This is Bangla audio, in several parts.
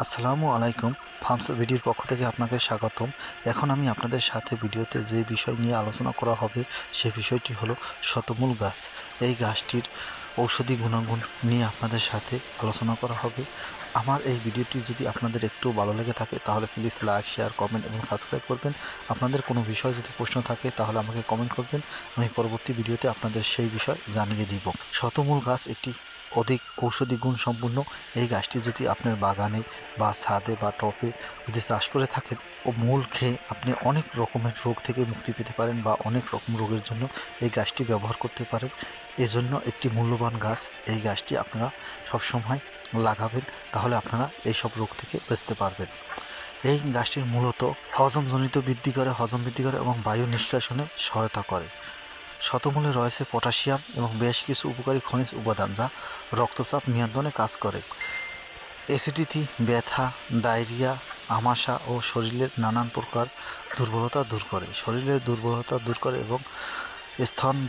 আসসালামু আলাইকুম। ফার্মস ভিডিওর পক্ষ থেকে আপনাকে স্বাগতম। এখন আমি আপনাদের সাথে ভিডিওতে যে বিষয় নিয়ে আলোচনা করা হবে সে বিষয়টি হলো শতমূল গাছ। এই গাছটির ঔষধি গুণাগুণ নিয়ে আপনাদের সাথে আলোচনা করা হবে। আমার এই ভিডিওটি যদি আপনাদের একটু ভালো লেগে থাকে তাহলে প্লিজ লাইক, শেয়ার, কমেন্ট এবং সাবস্ক্রাইব করবেন। আপনাদের কোনো বিষয় যদি প্রশ্ন থাকে তাহলে আমাকে কমেন্ট করবেন, আমি পরবর্তী ভিডিওতে আপনাদের সেই বিষয় জানিয়ে দিব। শতমূল গাছ একটি অধিক ঔষধি গুণ সম্পূর্ণ। এই গাছটি যদি আপনার বাগানে বা ছাদে বা টবে যদি চাষ করে থাকেন, ও মূল খেয়ে আপনি অনেক রকমের রোগ থেকে মুক্তি পেতে পারেন বা অনেক রকম রোগের জন্য এই গাছটি ব্যবহার করতে পারেন। এজন্য একটি মূল্যবান গাছ। এই গাছটি আপনারা সবসময় লাগাবেন, তাহলে আপনারা এইসব রোগ থেকে বাঁচতে পারবেন। এই গাছটির মূলত হজমজনিত বৃদ্ধি করে, হজম বৃদ্ধি করে এবং বায়ু নিষ্কাশনে সহায়তা করে। শতমূলে রয়েছে পটাশিয়াম এবং বেশ কিছু উপকারী খনিজ উপাদান যা রক্তচাপ নিয়ন্ত্রণে কাজ করে। অ্যাসিডিটি, ব্যথা, ডায়রিয়া, আমাশা ও শরীরের নানান প্রকার দুর্বলতা দূর করে। শরীরের দুর্বলতা দূর করে এবং স্থানের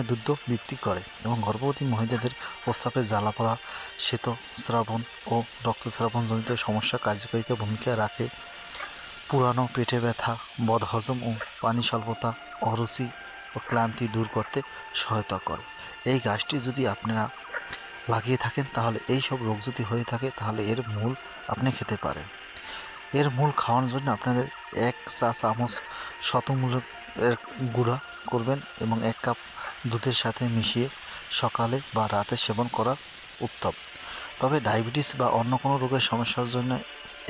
দুধ বৃদ্ধি করে এবং গর্ভবতী মহিলাদের প্রস্রাবের জ্বালাপোড়া, শ্বেতস্রাবণ ও রক্তস্রাবণজনিত সমস্যা কার্যকারিতা ভূমিকা রাখে। পুরানো পেটে ব্যথা, বদহজম ও পানি স্বল্পতা, অরুচি ও ক্লান্তি দূর করতে সহায়তা করে। এই গাছটি যদি আপনারা লাগিয়ে থাকেন তাহলে এই সব রোগ যদি হয়ে থাকে তাহলে এর মূল আপনি খেতে পারেন। এর মূল খাওয়ানোর জন্য আপনাদের 1 চা চামচ শতমূলের গুঁড়া করবেন এবং 1 কাপ দুধের সাথে মিশিয়ে সকালে বা রাতে সেবন করা উত্তম। তবে ডায়াবেটিস বা অন্য কোনো রোগের সমস্যার জন্য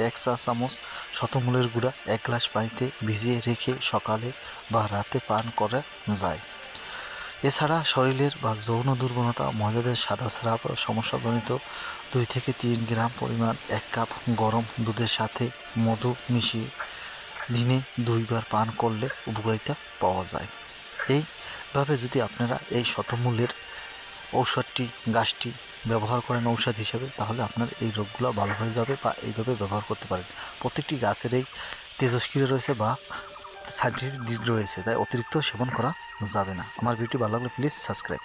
1 চা চামচ শতমূলের গুঁড়া 1 গ্লাস পানিতে ভিজিয়ে রেখে সকালে বা রাতে পান করা যায়। এছাড়া শরীরের বা যৌন দুর্বলতা, মহিলাদের সাদা স্রাব সমস্যাজনিত 2 থেকে 3 গ্রাম পরিমাণ 1 কাপ গরম দুধের সাথে মধু মিশিয়ে দিনে 2 বার পান করলে উপকারিতা পাওয়া যায়। এইভাবে যদি আপনারা এই শতমূলের গাছটি ব্যবহার করেন ঔষধ হিসেবে, তাহলে আপনার এই রোগগুলো ভালো হয়ে যাবে বা এইভাবে ব্যবহার করতে পারেন। প্রত্যেকটি গাছের এই তেজস্ক্রিয়া রয়েছে বা সাইন্টিফিক দিক রয়েছে, তাই অতিরিক্ত সেবন করা যাবে না। আমার ভিডিওটি ভালো লাগলে প্লিজ সাবস্ক্রাইব।